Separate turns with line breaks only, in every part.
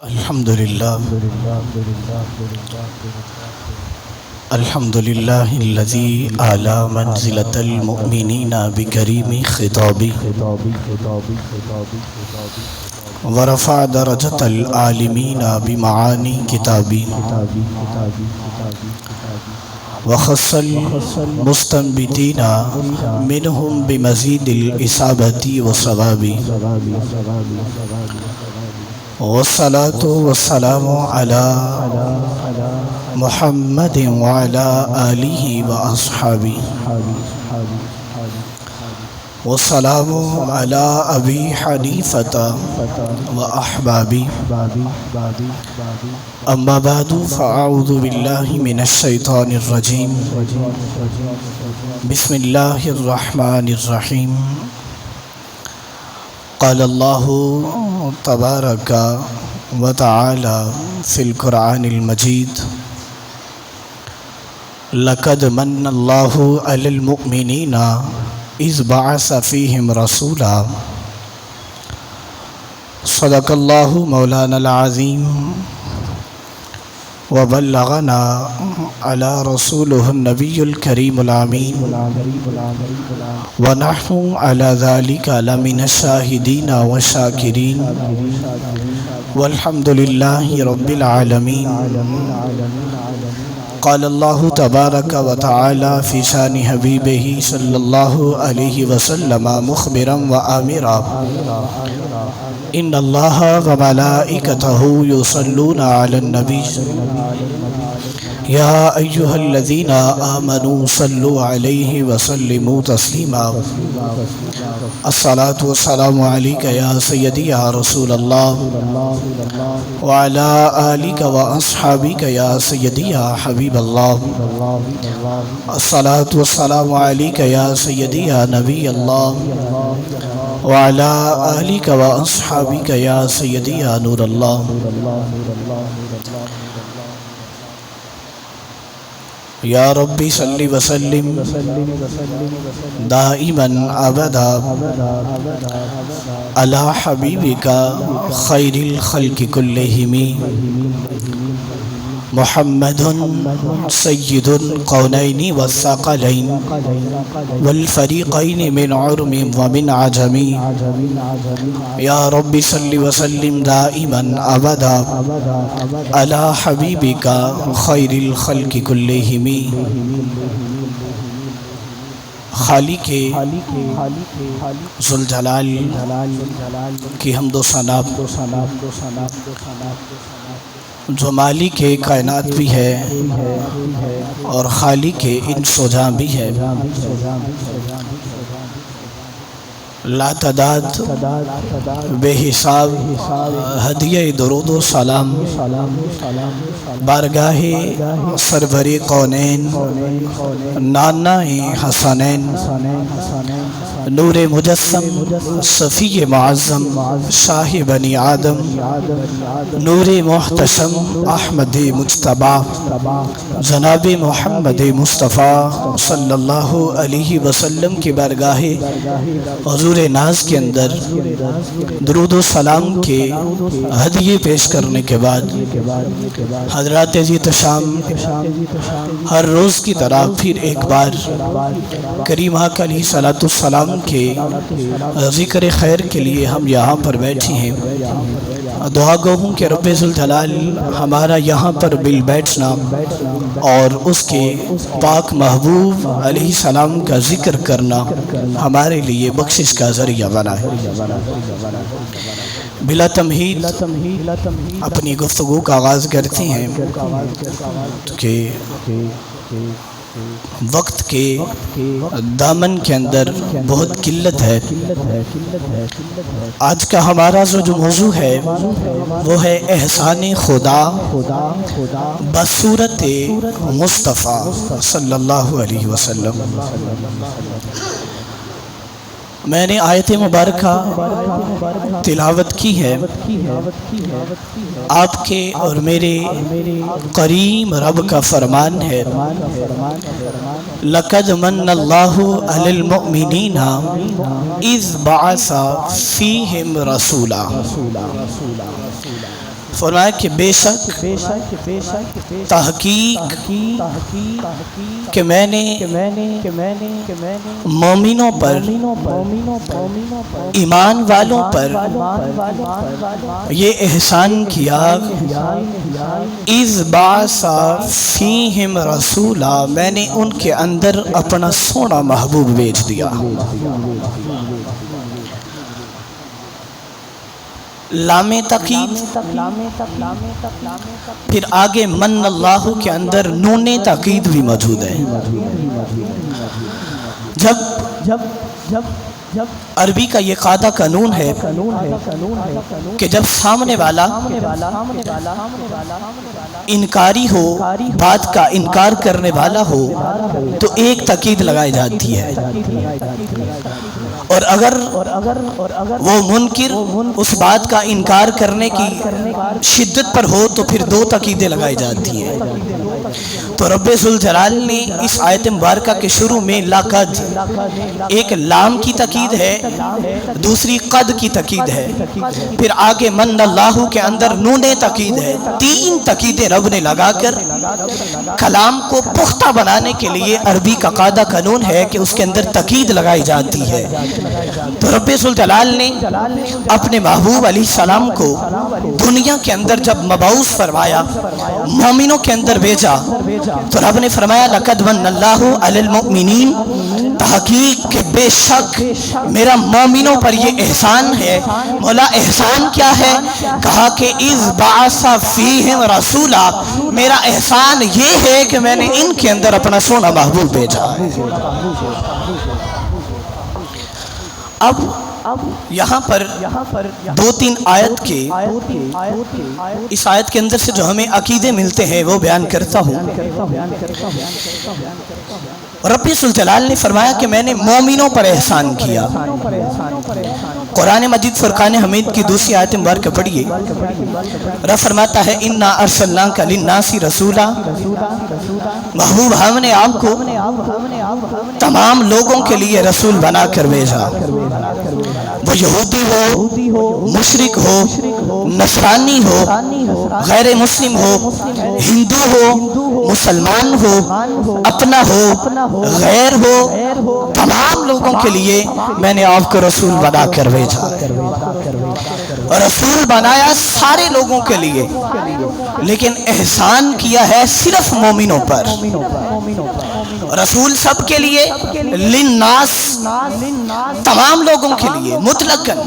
الحمد لله الحمد لله الذي أعلى منزلة المؤمنين بكريم خطابه ورفع درجة العالمين بمعاني كتابه وخص المستنبتين منهم بمزيد الإصابة والصواب والصلاة والسلام على محمد وعلى آله وأصحابه والسلام على أبي حنيفة وأحبابه أما بعد فأعوذ بالله من الشيطان الرجيم بسم الله الرحمن الرحيم قال الله تبارك وتعالى في القرآن المجيد لقد من الله على المؤمنين إذ بعث فيهم رسولا صدق الله مولانا العظيم وبلغنا على رسوله النبي الكريم الأمين ونحن على ذلك لمن الشاهدين والشاكرين والحمد لله رب العالمين. قال الله تبارك وتعالى في شان حبيبه صلى الله عليه وسلم مخبرا وآمرا إن الله وملائكته يصلون على النبي يا أيها الذين آمنوا صلوا عليه وسلموا تسليما. الصلاة والسلام عليك يا سيدي يا رسول الله وعلى آلك وأصحابك يا سيدي يا حبيب الله. الصلاة والسلام عليك يا سيدي يا نبي الله وعلى آلك وأصحابك يا سيدي يا نور الله. یا ربی صلی وسلم دائما ابدا علی حبیبک خیر الخلق کلہم محمد سید القونین والثقلین والفریقین من عرب ومن عجم. یا رب صل وسلم دائما ابدا علی حبیبک خیر الخلق کلہم. خالق ذوالجلال کی حمد و ثنا جو مالک کائنات بھی ہے اور خالق انس و جاں بھی ہے، لا تعداد بے حساب ہدیہ درود و سلام بارگاہ سرور کونین نانا حسنین نور مجسم صفی معظم شاہ بنی آدم نور محتشم احمد مجتبی جناب محمد مصطفیٰ صلی اللہ علیہ وسلم کی بارگاہ حضور ناز کے اندر درود و سلام کے ہدیے پیش کرنے کے بعد حضرات عزیز شام ہر روز کی طرح پھر ایک بار کریم آقا علیہ الصلوۃ والسلام کے ذکر خیر کے لیے ہم یہاں پر بیٹھے ہیں. دعا گو ہوں کہ رب ذوالجلال ہمارا یہاں پر بل بیٹھنا اور اس کے پاک محبوب علیہ السلام کا ذکر کرنا ہمارے لیے بخشش کا ذریعہ بنائے. بلا تمہید اپنی گفتگو کا آغاز کرتے ہیں کہ وقت کے دامن کے اندر بہت قلت ہے. آج کا ہمارا جو موضوع ہے وہ ہے احسان خدا بصورت مصطفیٰ صلی اللہ علیہ وسلم. میں نے آیت مبارکہ تلاوت کی ہے. آپ کے اور میرے کریم رب کا فرمان ہے لَقَدْ مَنَّ اللَّهُ عَلَى الْمُؤْمِنِينَ إِذْ بَعَثَ فِيهِمْ رَسُولًا. فرمایا کہ بے شک تحقیق کہ میں نے مومنوں پر ایمان والوں پر یہ احسان کیا اذ بعث فیہم رسولا میں نے ان کے اندر اپنا سونا محبوب بھیج دیا. لام تاکید پھر آگے من اللہ کے اندر نون تاکید بھی موجود ہے. جب عربی کا یہ قاعدہ قانون ہے کہ جب سامنے والا انکاری ہو، بات کا انکار کرنے والا ہو تو ایک تاکید لگائی جاتی ہے، اور اگر وہ منکر اس بات کا انکار کرنے کی شدت پر ہو تو پھر دو تاکیدیں لگائی جاتی ہیں. تو رب ذوالجلال نے اس آیت مبارکہ کے شروع میں لقد ایک لام کی تاکید ہے، دوسری قد کی تاکید ہے، پھر آگے من اللہ کے اندر نون تاکید ہے. تین تاکیدیں رب نے لگا کر کلام کو پختہ بنانے کے لیے عربی کا قاعدہ قانون ہے کہ اس کے اندر تاکید لگائی جاتی ہے. تو رب ذوالجلال نے اپنے محبوب علیہ السلام کو دنیا کے اندر جب مبعوث فرمایا، مومنوں کے اندر بھیجا، تو رب نے فرمایا لقد من اللہ علی المؤمنین، تحقیق کہ بے شک میرا مومنوں پر یہ احسان ہے. مولا احسان کیا ہے؟ کہا کہ اذ بعث فیہم رسولا، میرا احسان یہ ہے کہ میں نے ان کے اندر اپنا سونا محبوب بھیجا. اب یہاں پر دو تین آیت کے اس آیت کے اندر سے جو ہمیں عقیدے ملتے ہیں وہ بیان کرتا ہوں. رب ذوالجلال نے فرمایا کہ میں نے مومنوں پر احسان کیا. قرآن مجید فرقان حمید کی دوسری آیت مبارکہ پڑھیے. رب فرماتا ہے انا ارسلناک للناس رسولا، محبوب ہم نے آپ کو تمام لوگوں کے لیے رسول بنا کر بھیجا. وہ یہودی ہو، مشرک ہو، نصرانی ہو، غیر مسلم ہو، ہندو ہو، مسلمان ہو، اپنا ہو، غیر ہو، تمام لوگوں کے لیے میں نے آپ کو رسول بنا کر بھیجا. رسول بنایا سارے لوگوں کے لیے، لیکن احسان کیا ہے صرف مومنوں پر. رسول سب کے لیے، للناس تمام لوگوں کے لیے، مطلقاً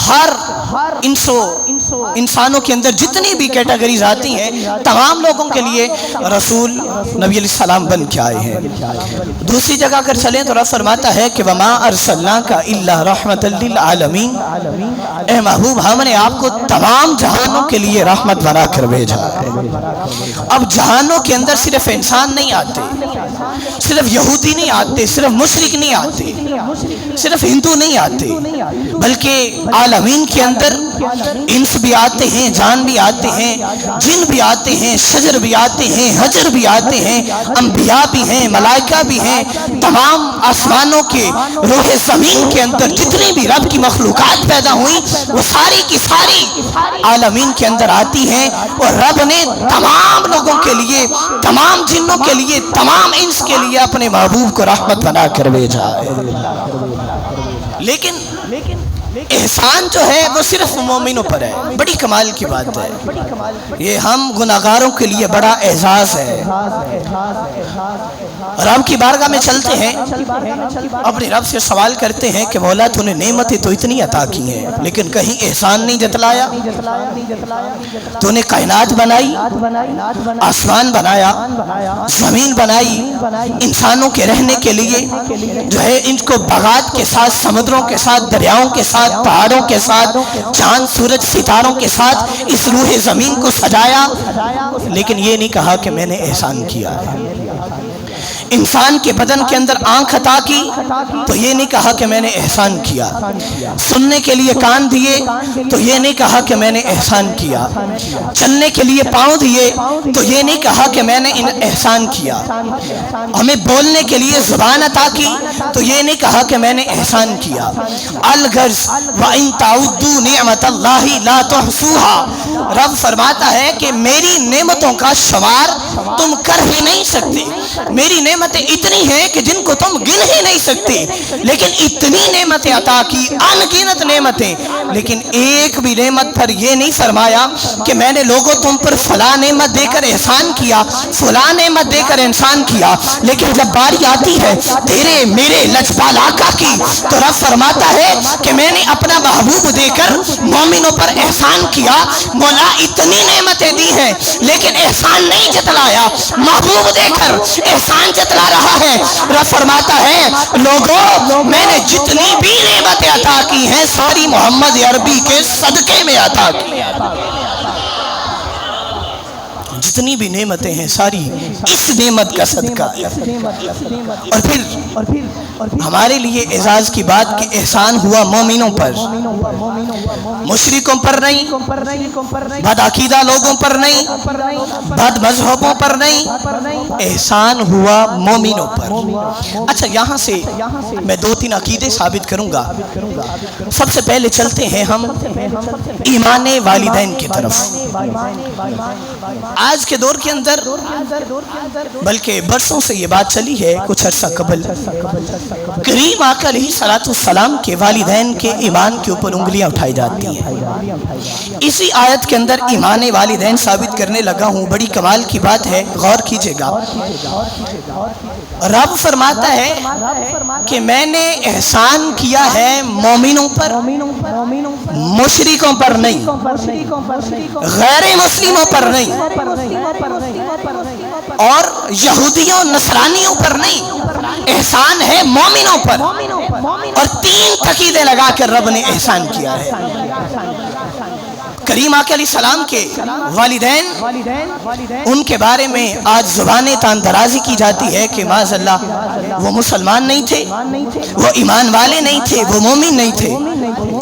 ہر انسانوں کے اندر جتنی بھی کیٹیگریز آتی ہیں تمام لوگوں کے لیے رسول نبی علیہ السلام بن کے آئے ہیں. دوسری جگہ اگر چلیں تو رب فرماتا ہے کہ وما ارسلناک الا رحمۃ للعالمین، اے محبوب ہم نے آپ کو تمام جہانوں کے لیے رحمت بنا کر بھیجا ہے. اب جہانوں کے اندر صرف انسان نہیں آتے، صرف یہودی نہیں آتے، صرف مشرک نہیں آتے، صرف ہندو نہیں آتے، بلکہ عالمین کے اندر انس بھی آتے ہیں، جان بھی آتے ہیں، جن بھی آتے ہیں، شجر بھی آتے ہیں، حجر بھی آتے ہیں، انبیاء بھی ہیں، ملائکہ بھی ہیں. تمام آسمانوں کے روح زمین کے اندر جتنی بھی رب کی مخلوقات پیدا ہوئی وہ ساری کی ساری عالمین کے اندر آتی ہیں. اور رب نے تمام لوگوں کے لیے، تمام جنوں کے لیے، تمام انس کے لیے اپنے محبوب کو رحمت بنا کر بھیجا ہے. لیکن احسان جو ہے وہ صرف مومنوں پر ہے. بڑی کمال کی بات ہے، یہ ہم گناہگاروں کے لیے بڑا اعزاز ہے. رب کی بارگاہ میں چلتے ہیں، اپنے رب سے سوال کرتے ہیں کہ مولا تو نے نعمتیں تو اتنی عطا کی ہیں لیکن کہیں احسان نہیں جتلایا. تو نے کائنات بنائی، آسمان بنایا، زمین بنائی، انسانوں کے رہنے کے لیے جو ہے ان کو باغات کے ساتھ، سمندروں کے ساتھ، دریاؤں کے ساتھ، پہاڑوں کے ساتھ، چاند سورج ستاروں کے ساتھ اس روح زمین کو سجایا، لیکن یہ نہیں کہا کہ میں نے احسان کیا ہے. انسان کے بدن کے اندر آنکھ عطا کی تو یہ نہیں کہا کہ میں نے احسان کیا، سننے کے لیے کان دیے تو یہ نہیں کہا کہ میں نے احسان کیا، چلنے کے لیے پاؤں دیے تو یہ نہیں کہا کہ میں نے احسان کیا، ہمیں بولنے کے لیے زبان عطا کی تو یہ نہیں کہا کہ میں نے احسان کیا۔ الغرض وَإِن تَعُدُّوا نِعْمَةَ اللَّهِ لَا تُحْصُوهَا، رب فرماتا ہے کہ میری نعمتوں کا شمار تم کر ہی نہیں سکتے، میری نعمتیں اتنی ہیں کہ جن کو تم گن ہی نہیں سکتے، لیکن اتنی نعمتیں عطا کی، ان گنت نعمتیں، لیکن ایک بھی نعمت پر یہ نہیں فرمایا کہ میں نے لوگوں تم پر فلاں نعمت دے کر احسان کیا، فلاں نعمت دے کر احسان کیا، لیکن جب باری آتی ہے تیرے میرے لجپال آقا کی تو رب فرماتا ہے کہ میں نے اپنا محبوب دے کر مومنوں پر احسان کیا۔ مولا اتنی نعمتیں دی ہیں لیکن احسان نہیں جتلایا، محبوب دے کر احسان جتلا رہا ہے۔ رب فرماتا ہے لوگوں میں نے جتنی بھی نعمتیں عطا کی ہیں ساری محمد عربی کے صدقے میں عطا کی، جتنی بھی نعمتیں ہیں ساری اس نعمت کا صدقہ ہے۔ اور پھر ہمارے لیے اعزاز کی بات کہ احسان ہوا مومنوں پر، مشرکوں پر نہیں، بد عقیدہ لوگوں پر نہیں، بد مذہبوں پر نہیں، احسان ہوا مومنوں پر۔ اچھا یہاں سے میں 2-3 عقیدے ثابت کروں گا۔ سب سے پہلے چلتے ہیں ہم ایمان والدین کی طرف۔ آج کے دور کے اندر بلکہ برسوں سے یہ بات چلی ہے، کچھ عرصہ قبل کریم آقا علیہ السلام کے والدین کے ایمان کے اوپر انگلیاں اٹھائی جاتی ہیں۔ اسی آیت کے اندر ایمان والدین ثابت کرنے لگا ہوں، بڑی کمال کی بات ہے، غور کیجئے گا۔ رب فرماتا ہے کہ میں نے احسان کیا ہے مومنوں پر، مشرکوں پر نہیں، غیر مسلموں پر نہیں، اور یہودیوں نصرانیوں پر نہیں، احسان ہے مومنوں پر۔ اور 3 تقیدے لگا کر رب نے احسان کیا ہے۔ کریم آقا علیہ السلام کے والدین، ان کے بارے میں آج زبان تان درازی کی جاتی ہے کہ معاذ اللہ وہ مسلمان نہیں تھے، وہ ایمان والے نہیں تھے، وہ مومن نہیں تھے،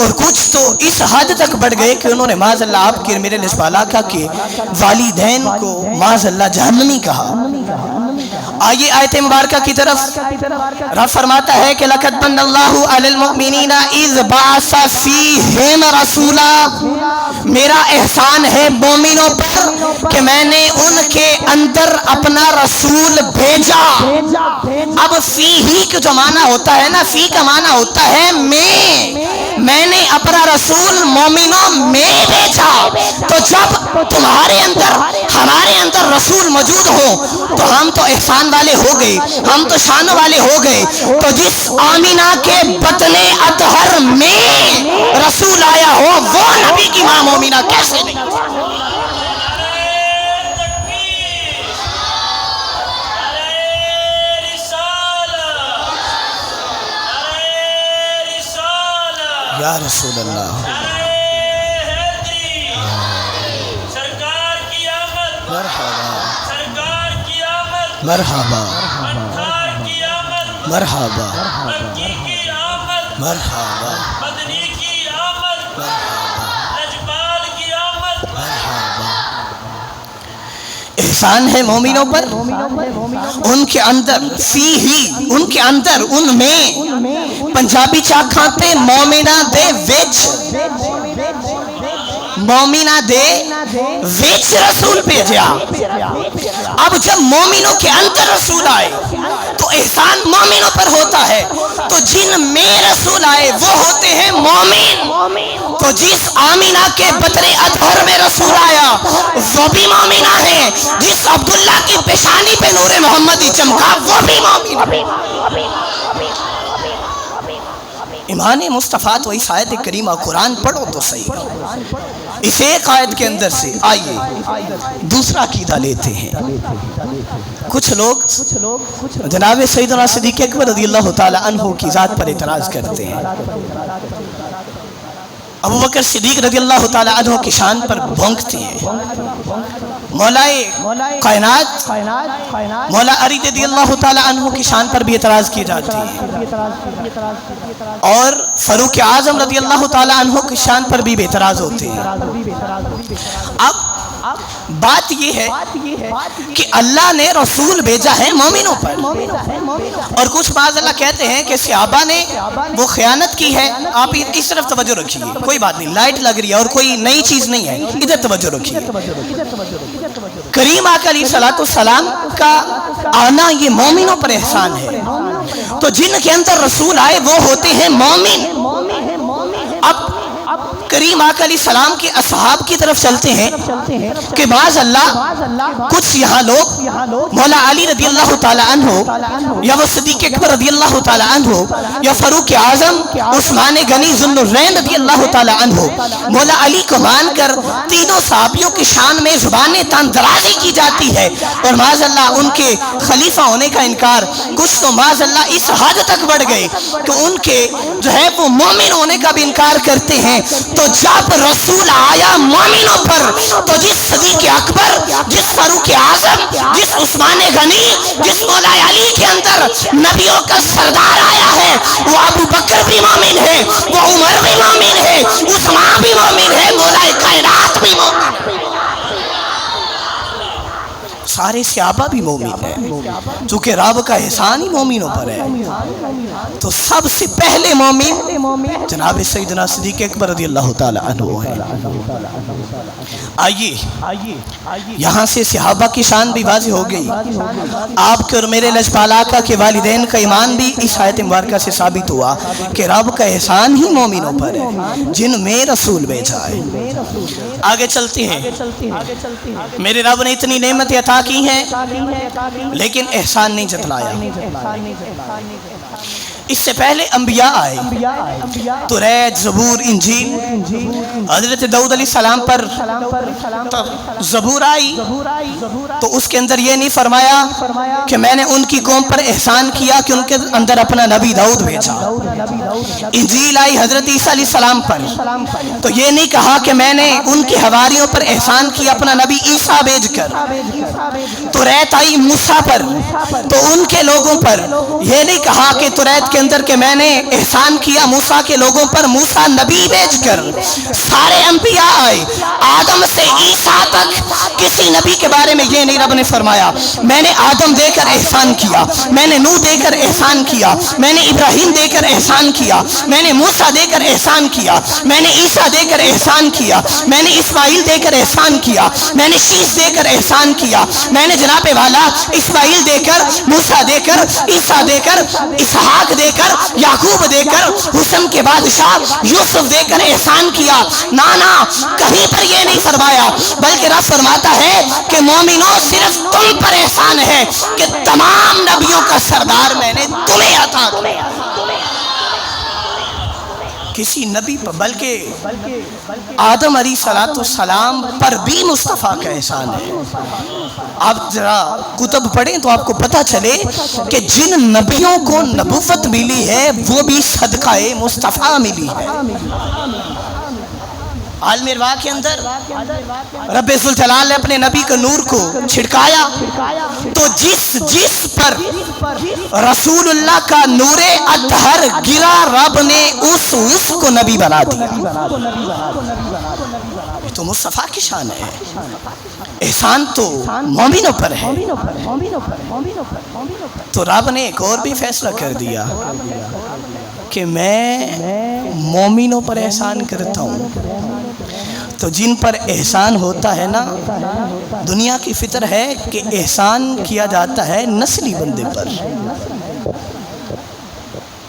اور کچھ تو اس حد تک بڑھ گئے کہ انہوں نے معاذ اللہ آپ کے میرے لجپال آقا کے والدین کو معاذ اللہ جہنمی کہا۔ آئیے آیت مبارکہ کی طرف۔ رب فرماتا ہے کہ لَقَدْ مَنَّ اللَّهُ عَلَى الْمُؤْمِنِينَ إِذْ بَعَثَ فِيهِمْ رَسُولًا، میرا احسان ہے مومنوں پر کہ میں نے ان کے اندر اپنا رسول بھیجا۔ اب فی ہی کا جو معنی ہوتا ہے نا، فی کا معنی ہوتا ہے میں نے اپنا رسول مومنوں میں بھیجا۔ تو جب تمہارے اندر ہمارے اندر رسول موجود ہو تو ہم تو احسان والے ہو گئے، ہم تو شان والے ہو گئے۔ تو جس آمینہ کے بطن اطہر میں رسول آیا ہو وہ نبی کی ماں مومنہ کیسے نہیں؟ یا رسول اللہ، مرحبا مرحبا مرحبا، احسان ہے مومنوں پر، ان کے اندر فی ہی، ان کے اندر ان میں پنجابی چاہ کھاتے مومنہ دے وچ، مومنہ دے وچ رسول بھیجا۔ اب جب مومنوں کے اندر رسول آئے تو احسان مومنوں پر ہوتا ہے، تو جن میں رسول آئے وہ ہوتے ہیں مومن۔ تو جس آمینہ کے بطن اطہر میں رسول آیا وہ بھی مومنہ ہے، جس عبداللہ کی پیشانی پہ نور محمدی چمکا وہ بھی مومن۔ ایمان مصطفیٰ تو اس آیت کریمہ قرآن پڑھو تو صحیح۔ اس ایک آیت کے اندر سے آئیے دوسرا عقیدہ لیتے ہیں۔ کچھ لوگ جناب سیدنا صدیق اکبر رضی اللہ تعالی عنہ کی ذات پر اعتراض کرتے ہیں۔ ابو بکر صدیق رضی اللہ تعالی عنہ کی شان پر بھونکتے ہیں، مولائے کائنات مولا علی رضی اللہ تعالی عنہ کی شان پر بھی اعتراض کی جاتی ہے، اور فاروق اعظم رضی اللہ تعالی عنہ کی شان پر بھی اعتراض ہوتے ہیں۔ اب بات یہ ہے کہ اللہ نے رسول بھیجا ہے مومنوں پر، اور کچھ بعض اللہ کہتے ہیں کہ صحابہ نے وہ خیانت کی ہے۔ آپ اس طرف توجہ رکھیے، کوئی بات نہیں، لائٹ لگ رہی ہے اور کوئی نئی چیز نہیں ہے، ادھر توجہ رکھیے۔ کریم آقا علیہ الصلوۃ والسلام کا آنا یہ مومنوں پر احسان ہے، تو جن کے اندر رسول آئے وہ ہوتے ہیں مومن۔ اب کریم آقا علیہ السلام کے اصحاب کی طرف چلتے ہیں کہ معاذ اللہ کچھ یہاں لوگ مولا علی رضی اللہ تعالی عنہ یا وہ صدیق اکبر رضی اللہ تعالی عنہ یا فاروق اعظم عثمان غنی ذو النورین رضی اللہ تعالی عنہ مولا علی کو مان کر تینوں صحابیوں کی شان میں زبان تن درازی کی جاتی ہے، اور معاذ اللہ ان کے خلیفہ ہونے کا انکار، کچھ تو معاذ اللہ اس حد تک بڑھ گئے کہ ان کے جو ہے وہ مومن ہونے کا بھی انکار کرتے ہیں۔ تو جب رسول آیا مومنوں پر، تو جس صدیق اکبر، جس فاروق اعظم، جس عثمان غنی، جس مولا علی کے اندر نبیوں کا سردار آیا ہے، وہ ابو بکر بھی مومن ہے، وہ عمر بھی مومن ہے، عثمان بھی مومن ہے، مولا کائنات بھی مومن ہے، سارے صحابہ بھی مومن ہیں، چونکہ رب کا احسان ہی مومنوں پر ہے۔ تو سب سے پہلے مومن جناب سیدنا صدیق اکبر رضی اللہ تعالی عنہ ہے۔ آئیے یہاں سے صحابہ کی شان بھی واضح ہو گئی، آپ کے اور میرے لجپال آقا کے والدین کا ایمان بھی اس آیت مبارکہ سے ثابت ہوا کہ رب کا احسان ہی مومنوں پر ہے جن میں رسول بھیجا ہے۔ آگے چلتے ہیں، میرے رب نے اتنی نعمتیں عطا کی ہیں لیکن احسان نہیں جتلایا۔ اس سے پہلے انبیاء آئے، توریت، زبور، انجیل، حضرت داؤد علیہ السلام پر زبور آئی تو اس کے اندر یہ نہیں فرمایا کہ میں نے ان کی قوم پر احسان کیا کہ ان کے اندر اپنا نبی داؤد بھیجا۔ انجیل آئی حضرت عیسیٰ علیہ السلام پر تو یہ نہیں کہا کہ میں نے ان کے حواریوں پر احسان کیا اپنا نبی عیسیٰ بھیج کر۔ توریت آئی موسیٰ پر تو ان کے لوگوں پر یہ نہیں کہا کہ توریت کے اندر کہ میں نے احسان کیا موسیٰ کے لوگوں پر موسیٰ نبی بھیج کر۔ سارے انبیاء آئے، آدم سے عیسیٰ تک، کسی نبی کے بارے میں یہ نہیں رب نے فرمایا میں نے آدم دے کر احسان کیا، میں نے نوح دے کر احسان کیا، میں نے ابراہیم دے کر احسان کیا، میں نے موسیٰ دے کر احسان کیا، میں نے عیسیٰ دے کر احسان کیا، میں نے اسماعیل دے کر احسان کیا، میں نے شیش دے کر احسان کیا، میں نے جناب والا اسماعیل دے کر، موسیٰ دے کر، عیسیٰ دے کر، اسحاق دے کر، یعقوب دے کر، حسن کے بادشاہ یوسف دے کر احسان کیا۔ نانا کہیں پر یہ نہیں فرمایا، بلکہ رب فرماتا ہے کہ مومنوں صرف تم پر احسان ہے کہ تمام نبیوں کا سردار میں نے تمہیں عطا کیا۔ کسی نبی پر بلکہ آدم علیہ السلام پر بھی مصطفیٰ کا احسان ہے۔ آپ ذرا کتب پڑھیں تو آپ کو پتہ چلے کہ جن نبیوں کو نبوت ملی ہے وہ بھی صدقہ مصطفیٰ ملی ہے۔ عالم ارواح کے اندر رب ذوالجلال نے اپنے نبی کے نور کو چھڑکایا تو جس پر رسول اللہ کا نور اطہر گرا رب نے اس کو نبی بنا دیا۔ یہ تو مصطفیٰ کی شان ہے، احسان تو مومنوں پر ہے۔ تو رب نے ایک اور بھی فیصلہ کر دیا کہ میں مومنوں پر احسان کرتا ہوں۔ تو جن پر احسان ہوتا ہے نا، دنیا کی فطر ہے کہ احسان کیا جاتا ہے نسلی بندے پر۔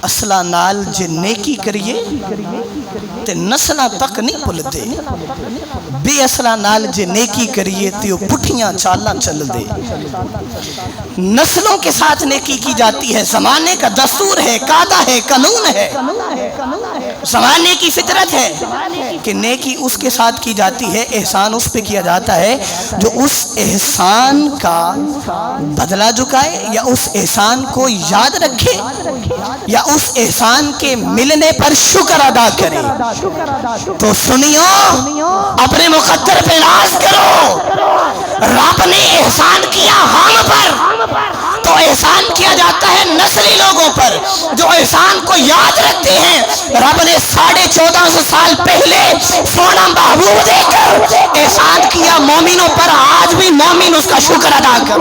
اصلا نال جے نیکی کریے تے نسلہ تک نہیں پلتے، بے اصلا نال جے نیکی کریے تے وہ پٹھیاں چالاں چل دے۔ نسلوں کے ساتھ نیکی کی جاتی ہے، زمانے کا دستور ہے، قاعدہ ہے، قانون ہے۔ زمانے کی فطرت ہے کہ نیکی اس کے ساتھ کی جاتی ہے، احسان اس پہ کیا جاتا ہے جو اس احسان کا بدلہ چکائے یا اس احسان کو یاد رکھے یا اس احسان کے ملنے پر شکر ادا کرے۔ تو سنیو، اپنے مقدر پہ ناز کرو۔ رب نے احسان کیا ہم پر، تو احسان کیا جاتا ہے نسلی لوگوں پر جو احسان کو یاد رکھتے ہیں۔ رب نے 1450 سال پہلے سونا محبوب دے کر احسان کیا مومنوں پر، آج بھی مومن اس کا شکر ادا کر۔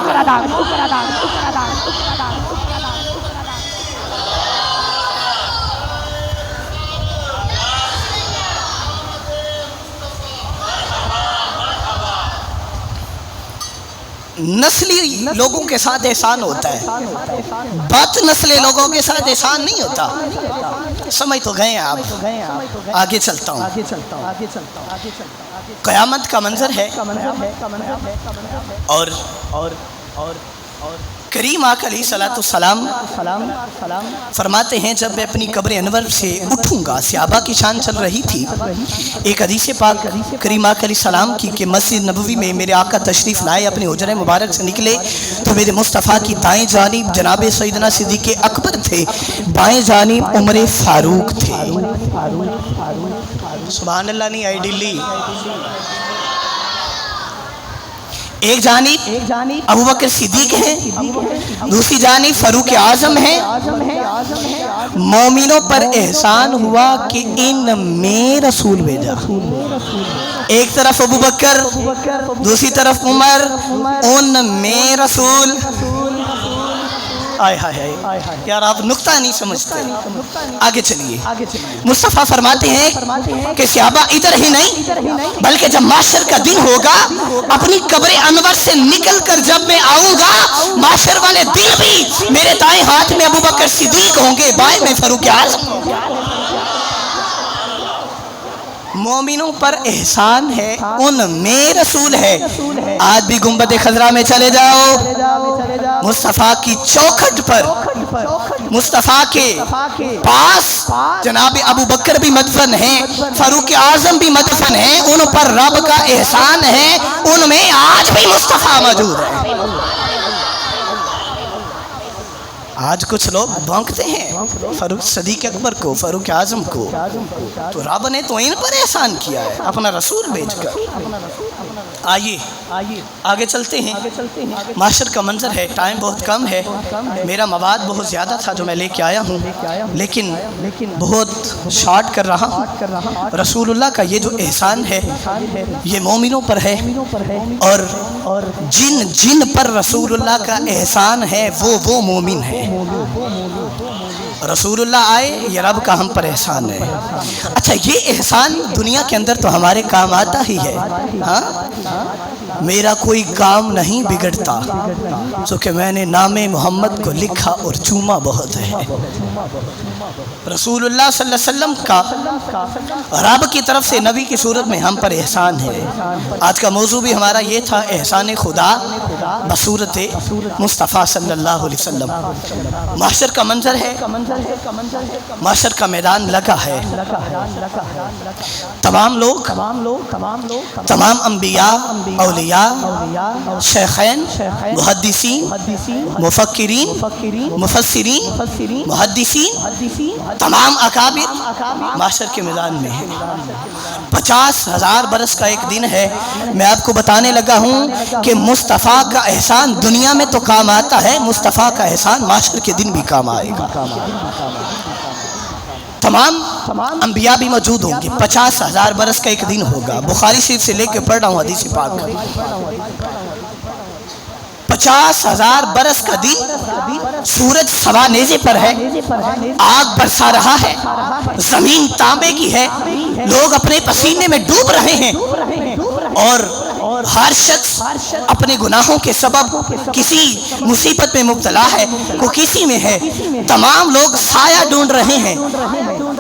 نسلی لوگوں کے ساتھ احسان ہوتا ہے، بد نسلی لوگوں کے ساتھ احسان نہیں ہوتا۔ سمجھ تو گئے ہیں آپ؟ آگے چلتا ہوں۔ قیامت کا منظر ہے اور کریم آقا علیہ السلام فرماتے ہیں جب میں اپنی قبر انور سے اٹھوں گا، صحابہ کی شان چل رہی تھی، ایک حدیث پاک کریم آقا علیہ السلام کی کہ مسجد نبوی میں میرے آقا تشریف لائے، اپنے حجرہ مبارک سے نکلے تو میرے مصطفیٰ کی دائیں جانب جناب سیدنا صدیق اکبر تھے، بائیں جانب عمر فاروق تھے۔ سبحان اللہ نہیں آئی ڈلی۔ ایک جانب ابوبکر صدیق ہیں، دوسری جانب فاروق اعظم ہیں۔ مومنوں پر احسان ہوا کہ ان میں رسول بھیجا، ایک طرف ابوبکر دوسری طرف عمر، ان میں رسول۔ یار آپ نقطہ نہیں سمجھتے، آگے چلیے۔ مصطفیٰ فرماتے ہیں کہ صحابہ ادھر ہی نہیں بلکہ جب معاشر کا دن ہوگا، اپنی قبر انور سے نکل کر جب میں آؤں گا، معاشر والے دن بھی میرے دائیں ہاتھ میں ابوبکر صدیق ہوں گے، بائیں میں فاروق اعظم ہوں گے۔ مومنوں پر احسان ہے، ان میں رسول ہے۔ آج بھی گنبد خضرا میں چلے جاؤ، مصطفیٰ کی چوکھٹ پر، مصطفیٰ کے پاس جناب ابوبکر بھی مدفن ہیں، فاروق اعظم بھی مدفن ہیں، ان پر رب کا احسان ہے، ان میں آج بھی مصطفیٰ موجود ہے۔ آج کچھ لوگ بھونکتے ہیں فاروق صدیق اکبر کو، فاروق اعظم کو، تو رب نے تو ان پر احسان کیا ہے اپنا رسول بھیج کر۔ آئیے آگے چلتے ہیں۔ معاشر کا منظر ہے، ٹائم بہت کم ہے، میرا مواد بہت زیادہ تھا جو میں لے کے آیا ہوں، لیکن بہت شارٹ کر رہا ہوں۔ رسول اللہ کا یہ جو احسان ہے یہ مومنوں پر ہے، اور جن پر رسول اللہ کا احسان ہے وہ مومن ہے۔ رسول اللہ آئے، یہ رب کا ہم پر احسان ہے۔ اچھا، یہ احسان دنیا کے اندر تو ہمارے کام آتا ہی ہے، ہاں؟ میرا کوئی کام نہیں بگڑتا چونکہ میں نے نام محمد کو لکھا اور چوما بہت ہے۔ رسول اللہ صلی اللہ علیہ وسلم کا رب کی طرف سے نبی کی صورت میں ہم پر احسان ہے۔ آج کا موضوع بھی ہمارا یہ تھا، احسان خدا بصورت مصطفیٰ صلی اللہ علیہ وسلم۔ معاشر کا منظر ہے، معاشر کا میدان لگا ہے، تمام لوگ، تمام انبیاء، اولیاء، شیخین، محدثین، مفکرین، مفسرین، محدثین، تمام اکابر معاشر کے میدان میں ہیں۔ 50,000 برس کا ایک دن ہے، میں آپ کو بتانے لگا ہوں کہ مصطفیٰ کا احسان دنیا میں تو کام آتا ہے، مصطفیٰ کا احسان معاشر کے دن بھی کام آئے گا۔ تمام انبیاء بھی موجود ہوں گے، 50,000 برس کا ایک دن ہوگا۔ بخاری شریف سے لے کے پڑھ رہا ہوں حدیث پاک، 50,000 برس کا دن، سورج سوا نیزے پر ہے، آگ برسا رہا ہے، زمین تانبے کی ہے، لوگ اپنے پسینے میں ڈوب رہے ہیں، اور ہر شخص اپنے گناہوں کے سبب کسی مصیبت میں مبتلا ہے، کو کسی میں ہے، تمام لوگ سایہ ڈھونڈ رہے ہیں،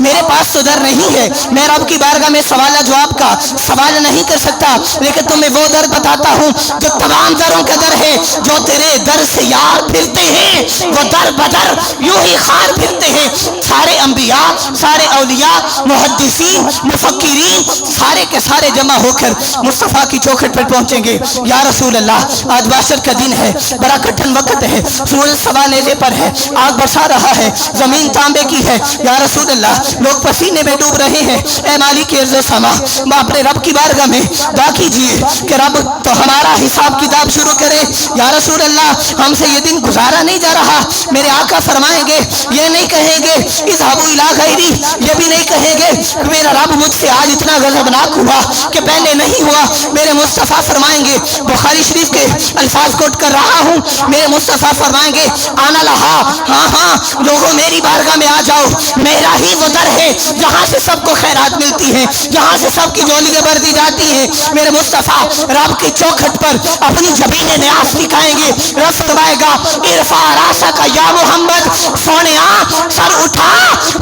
میرے پاس تو در نہیں ہے، میں رب کی بارگاہ میں سوال جواب کا سوال نہیں کر سکتا، لیکن تمہیں وہ در بتاتا ہوں جو تمام دروں کا در ہے، جو تیرے در سے یار پھرتے ہیں وہ در بدر یوں ہی خار پھرتے ہیں۔ سارے انبیاء، سارے اولیاء، محدثین، مفکرین، سارے کے سارے جمع ہو کر مصطفیٰ کی چوکھٹ پر پہنچیں گے۔ یا رسول اللہ، آج باشر کا دن ہے، بڑا کٹھن وقت ہے، سورج سوا نیزے پر ہے، آگ برسا رہا ہے، زمین تانبے کی ہے۔ یا رسول اللہ، لوگ پسینے میں ڈوب رہے ہیں۔ اے مالک ارض و سما، اپنے رب کی بارگاہ میں دعا کیجیے کہ رب تو ہمارا حساب کتاب شروع کرے۔ یا رسول اللہ، ہم سے یہ دن گزارا نہیں جا رہا۔ میرے آقا فرمائیں گے، یہ نہیں کہیں گے اذهبوا الی غیری، یہ بھی نہیں کہیں گے کہ میرا رب مجھ سے آج اتنا غضبناک ہوا کہ پہلے نہیں ہوا۔ میرے مصطفیٰ فرمائیں گے، بخاری شریف کے الفاظ کوٹ کر رہا ہوں، میرے مصطفیٰ فرمائیں گے آنا لہا، ہاں ہاں لوگوں میری بارگاہ میں آ جاؤ، میرا ہی وہ در ہے جہاں سے سب کو خیرات ملتی ہے، جہاں سے سب کی جولیاں بھر دی جاتی ہیں۔ میرے مصطفیٰ رب کی چوکھٹ پر اپنی جبین نیاز دکھائیں گے، رب فرمائے گا ارفع راسک یا محمد، سونیا سر اٹھا،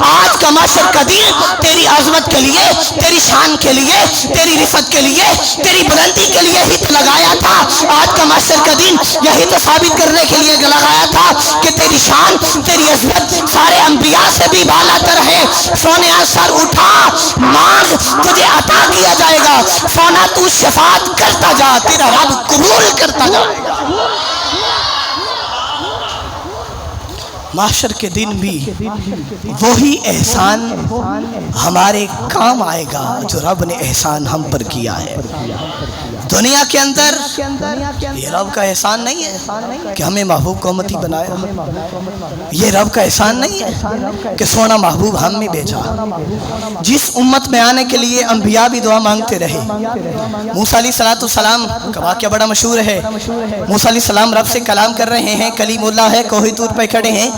آج کا معاشر کا دن تیری عظمت کے لیے، تیری شان کے لیے، تیری رفت کے لیے، تیری بلندی کے لیے ہی تو لگایا تھا۔ آج کا معاشر کا دن یہی تو ثابت کرنے کے لیے لگایا تھا کہ تیری شان، تیری عظمت سارے انبیاء سے بھی بالا تر ہے۔ سونیا سر اٹھا، مانگ تجھے عطا کیا جائے گا، سونا تو شفاعت کرتا جا، تیرا رب قبول کرتا جائے گا۔ معاشر کے دن بھی وہی احسان ہمارے کام آئے گا جو رب نے احسان ہم پر کیا ہے۔ دنیا کے اندر یہ رب کا احسان نہیں ہے کہ ہمیں محبوب کو امتی بنایا، یہ رب کا احسان نہیں ہے کہ سونا محبوب ہم میں بھیجا۔ جس امت میں آنے کے لیے انبیاء بھی دعا مانگتے رہے، موسیٰ علیہ السلام کا واقعہ بڑا مشہور ہے۔ موسیٰ علیہ السلام رب سے کلام کر رہے ہیں، کلیم اللہ ہے، کوہ طور پہ کھڑے ہیں،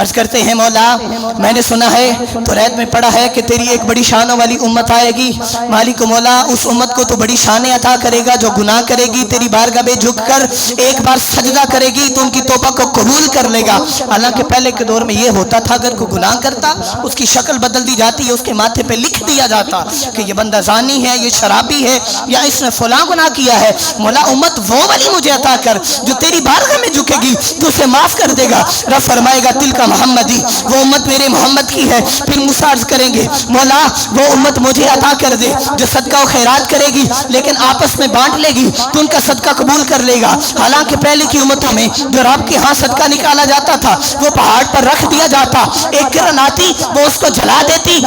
عرض کرتے ہیں مولا میں نے سنا ہے توریت میں پڑھا ہے کہ تیری ایک بڑی شانوں والی امت آئے گی، مالک مولا اس امت کو تو بڑی شانیں عطا کرے گا جو گناہ کرے گی تیری بارگاہ میں جھک کر ایک بار سجدہ کرے گی تو ان کی توبہ کو قبول کر لے گا۔ حالانکہ پہلے کے دور میں یہ ہوتا تھا اگر کوئی گناہ کرتا اس کی شکل بدل دی جاتی ہے، اس کے ماتھے پہ لکھ دیا جاتا کہ یہ بندہ زانی ہے، یہ شرابی ہے، یا اس نے فلاں گناہ کیا ہے، مولا امت وہ والی مجھے عطا کر جو تیری بارگاہ میں جھکے گی تو اسے معاف کر دے گا۔ رب فرمائے گا تل کا محمدی، وہ امت میرے محمد کی ہے۔ پھر موسیٰ عرض کریں گے مولا وہ امت مجھے عطا کر دے جو صدقہ و خیرات کرے گی لیکن آپس میں بانٹ لے گی تو ان کا صدقہ قبول کر لے گا۔ حالانکہ پہلے کی امتوں میں جو رب کے ہاں صدقہ نکالا جاتا تھا وہ پہاڑ پر رکھ دیا جاتا، ایک کرن آتی وہ اس کو جلا دیتی،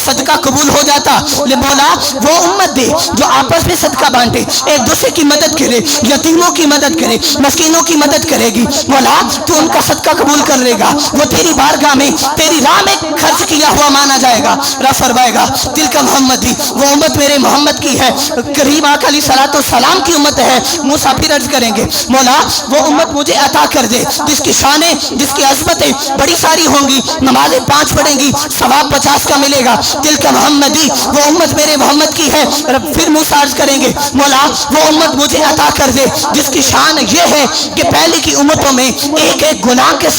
صدقہ قبول ہو جاتا۔ مولا وہ امت دے جو آپس میں صدقہ بانٹے، ایک دوسرے کی مدد کرے، یتیموں کی مدد کرے، مسکینوں کی مدد کرے گی، مولا تو ان کا صدقہ قبول کر لے گا، وہ تیری بارگاہ میں تیری راہ میں خرچ کیا ہوا مانا جائے گا۔ رب فرمائے گا دل کا محمدی، وہ امت میرے محمد کی ہے، کریم آقا علیہ الصلوۃ والسلام کی امت ہے۔ موسیٰ پھر عرض کریں گے مولا وہ امت مجھے عطا کر دے جس کی شانیں، جس کی عظمتیں بڑی ساری ہوں گی، نمازیں 5 پڑھیں گی، ثواب 50 کا ملے گا۔ دل کا محمدی، وہ امت میرے محمد کی ہے۔ رب پھر موسیٰ عرض کریں گے مولا وہ امت مجھے عطا کر دے جس کی شان یہ ہے کہ پہلے کی امتوں میں ایک ایک گناہ کے